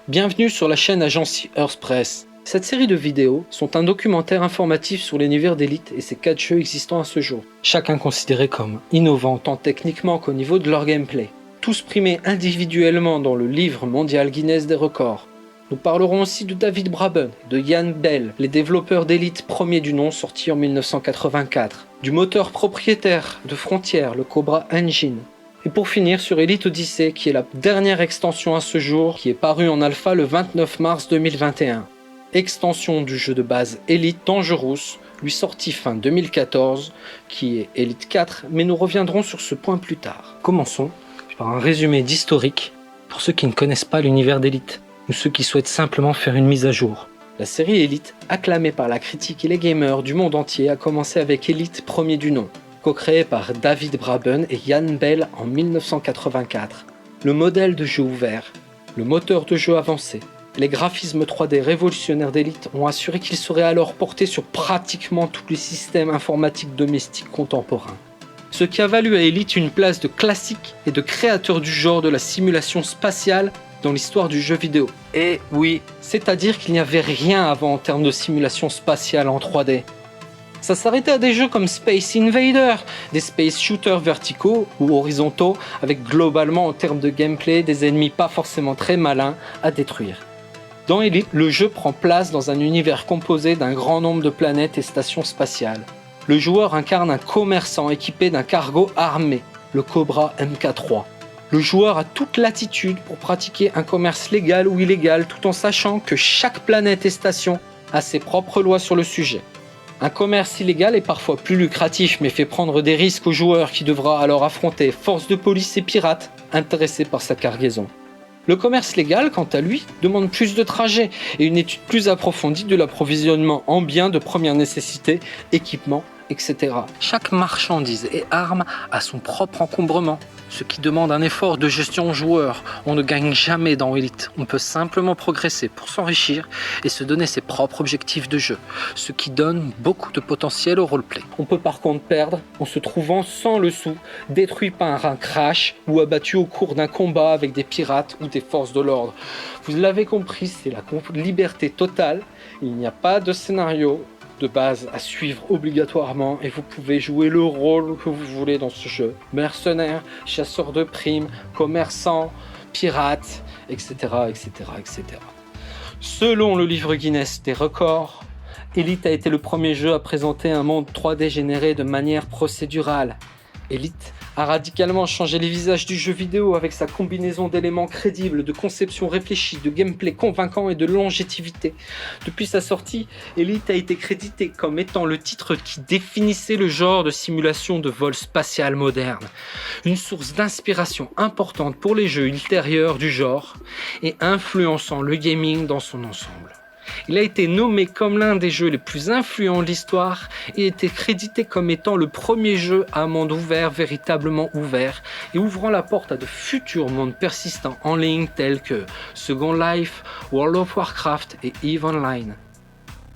Bienvenue sur la chaîne Agence Earth Press. Cette série de vidéos sont un documentaire informatif sur l'univers d'Elite et ses 4 jeux existants à ce jour. Chacun considéré comme innovant tant techniquement qu'au niveau de leur gameplay. Tous primés individuellement dans le livre mondial Guinness des records. Nous parlerons aussi de David Braben, de Ian Bell, les développeurs d'Elite premier du nom sorti en 1984, du moteur propriétaire de Frontier, le Cobra Engine. Et pour finir sur Elite Odyssey, qui est la dernière extension à ce jour, qui est parue en alpha le 29 mars 2021. Extension du jeu de base Elite Dangerous, lui sorti fin 2014, qui est Elite 4, mais nous reviendrons sur ce point plus tard. Commençons par un résumé d'historique pour ceux qui ne connaissent pas l'univers d'Elite, ou ceux qui souhaitent simplement faire une mise à jour. La série Elite, acclamée par la critique et les gamers du monde entier, a commencé avec Elite premier du nom, co-créé par David Braben et Ian Bell en 1984. Le modèle de jeu ouvert, le moteur de jeu avancé, les graphismes 3D révolutionnaires d'Elite ont assuré qu'il serait alors porté sur pratiquement tous les systèmes informatiques domestiques contemporains. Ce qui a valu à Elite une place de classique et de créateur du genre de la simulation spatiale dans l'histoire du jeu vidéo. Et oui, c'est-à-dire qu'il n'y avait rien avant en termes de simulation spatiale en 3D. Ça s'arrêtait à des jeux comme Space Invader, des space shooters verticaux ou horizontaux avec globalement en termes de gameplay des ennemis pas forcément très malins à détruire. Dans Elite, le jeu prend place dans un univers composé d'un grand nombre de planètes et stations spatiales. Le joueur incarne un commerçant équipé d'un cargo armé, le Cobra MK3. Le joueur a toute latitude pour pratiquer un commerce légal ou illégal tout en sachant que chaque planète et station a ses propres lois sur le sujet. Un commerce illégal est parfois plus lucratif mais fait prendre des risques au joueur qui devra alors affronter forces de police et pirates intéressés par sa cargaison. Le commerce légal, quant à lui, demande plus de trajets et une étude plus approfondie de l'approvisionnement en biens de première nécessité, équipements, etc. Chaque marchandise et arme a son propre encombrement, ce qui demande un effort de gestion joueur. On ne gagne jamais dans Elite, on peut simplement progresser pour s'enrichir et se donner ses propres objectifs de jeu, ce qui donne beaucoup de potentiel au roleplay. On peut par contre perdre en se trouvant sans le sou, détruit par un crash ou abattu au cours d'un combat avec des pirates ou des forces de l'ordre. Vous l'avez compris, c'est la liberté totale, il n'y a pas de scénario de base à suivre obligatoirement et vous pouvez jouer le rôle que vous voulez dans ce jeu. Mercenaire, chasseur de primes, commerçant, pirate, etc., etc., etc. Selon le livre Guinness des records, Elite a été le premier jeu à présenter un monde 3D généré de manière procédurale. Elite a radicalement changé les visages du jeu vidéo avec sa combinaison d'éléments crédibles, de conception réfléchie, de gameplay convaincant et de longévité. Depuis sa sortie, Elite a été crédité comme étant le titre qui définissait le genre de simulation de vol spatial moderne. Une source d'inspiration importante pour les jeux ultérieurs du genre et influençant le gaming dans son ensemble. Il a été nommé comme l'un des jeux les plus influents de l'histoire et été crédité comme étant le premier jeu à monde ouvert véritablement ouvert et ouvrant la porte à de futurs mondes persistants en ligne tels que Second Life, World of Warcraft et EVE Online.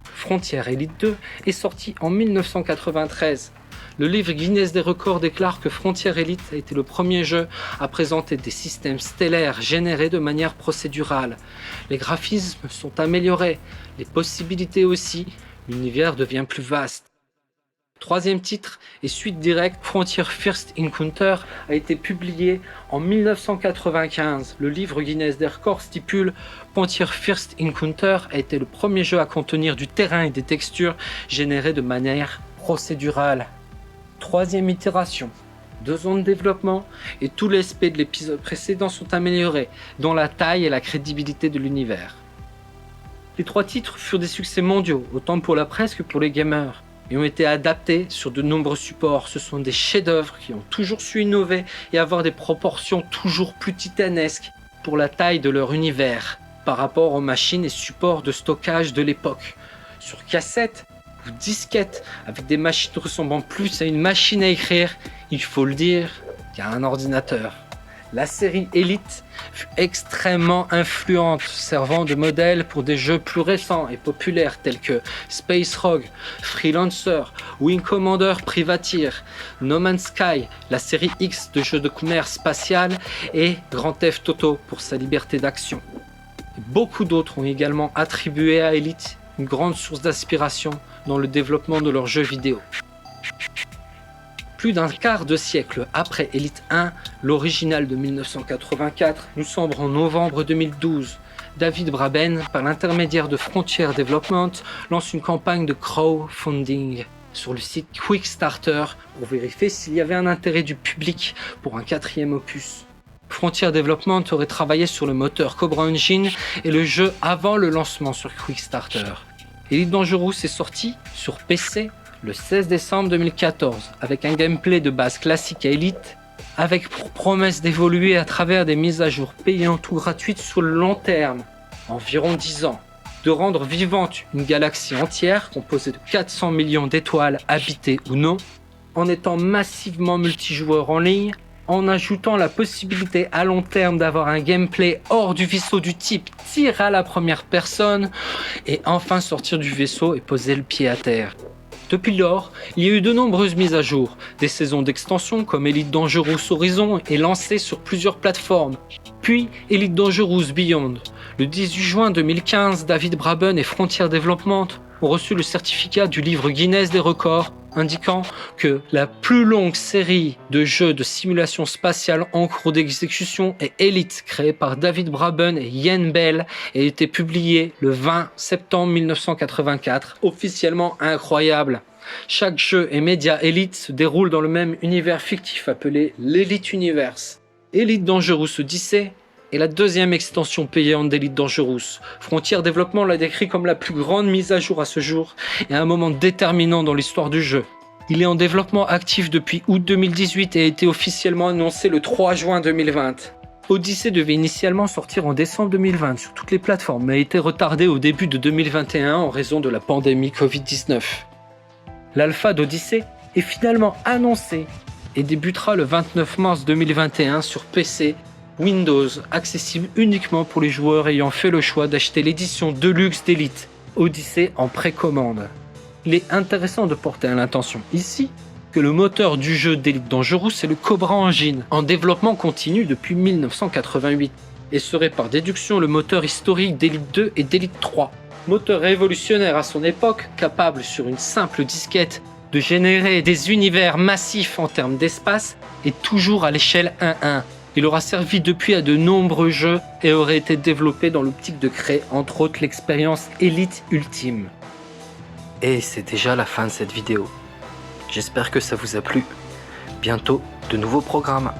Frontier Elite 2 est sorti en 1993. Le livre Guinness des records déclare que Frontier Elite a été le premier jeu à présenter des systèmes stellaires générés de manière procédurale. Les graphismes sont améliorés, les possibilités aussi, l'univers devient plus vaste. Troisième titre et suite directe, Frontier First Encounter a été publié en 1995. Le livre Guinness des records stipule Frontier First Encounter a été le premier jeu à contenir du terrain et des textures générées de manière procédurale. Troisième itération, 2 ans de développement et tous les aspects de l'épisode précédent sont améliorés, dont la taille et la crédibilité de l'univers. Les 3 titres furent des succès mondiaux, autant pour la presse que pour les gamers, et ont été adaptés sur de nombreux supports. Ce sont des chefs-d'œuvre qui ont toujours su innover et avoir des proportions toujours plus titanesques pour la taille de leur univers, par rapport aux machines et supports de stockage de l'époque. Sur cassette, ou disquette, avec des machines ressemblant plus à une machine à écrire, il faut le dire, qu'à un ordinateur. La série Elite fut extrêmement influente, servant de modèle pour des jeux plus récents et populaires tels que Space Rogue, Freelancer, Wing Commander Privateer, No Man's Sky, la série X de jeux de commerce spatial et Grand Theft Auto pour sa liberté d'action. Beaucoup d'autres ont également attribué à Elite une grande source d'inspiration dans le développement de leurs jeux vidéo. Plus d'un quart de siècle après Elite 1, l'original de 1984, nous sommes en novembre 2012. David Braben, par l'intermédiaire de Frontier Development, lance une campagne de crowdfunding sur le site Quickstarter pour vérifier s'il y avait un intérêt du public pour un 4e opus. Frontier Development aurait travaillé sur le moteur Cobra Engine et le jeu avant le lancement sur Quickstarter. Elite Dangerous est sorti sur PC le 16 décembre 2014 avec un gameplay de base classique à Elite, avec pour promesse d'évoluer à travers des mises à jour payantes ou gratuites sur le long terme, environ 10 ans, de rendre vivante une galaxie entière composée de 400 millions d'étoiles habitées ou non, en étant massivement multijoueur en ligne, en ajoutant la possibilité à long terme d'avoir un gameplay hors du vaisseau du type tir à la première personne, et enfin sortir du vaisseau et poser le pied à terre. Depuis lors, il y a eu de nombreuses mises à jour. Des saisons d'extension comme Elite Dangerous Horizon est lancée sur plusieurs plateformes. Puis Elite Dangerous Beyond. Le 18 juin 2015, David Braben et Frontier Development ont reçu le certificat du livre Guinness des records, indiquant que la plus longue série de jeux de simulation spatiale en cours d'exécution est Elite, créée par David Braben et Ian Bell, et a été publiée le 20 septembre 1984, officiellement incroyable. Chaque jeu et média Elite se déroule dans le même univers fictif appelé l'Elite Universe. Elite Dangerous Odyssey est la deuxième extension payante d'Elite Dangerous. Frontier Development l'a décrit comme la plus grande mise à jour à ce jour et un moment déterminant dans l'histoire du jeu. Il est en développement actif depuis août 2018 et a été officiellement annoncé le 3 juin 2020. Odyssey devait initialement sortir en décembre 2020 sur toutes les plateformes, mais a été retardé au début de 2021 en raison de la pandémie Covid-19. L'alpha d'Odyssey est finalement annoncé et débutera le 29 mars 2021 sur PC, Windows, accessible uniquement pour les joueurs ayant fait le choix d'acheter l'édition Deluxe d'Elite, Odyssey en précommande. Il est intéressant de porter à l'attention ici que le moteur du jeu d'Elite Dangerous est le Cobra Engine, en développement continu depuis 1988, et serait par déduction le moteur historique d'Elite 2 et d'Elite 3. Moteur révolutionnaire à son époque, capable sur une simple disquette de générer des univers massifs en termes d'espace et toujours à l'échelle 1-1. Il aura servi depuis à de nombreux jeux et aurait été développé dans l'optique de créer entre autres l'expérience Elite Ultime. Et c'est déjà la fin de cette vidéo. J'espère que ça vous a plu. Bientôt de nouveaux programmes.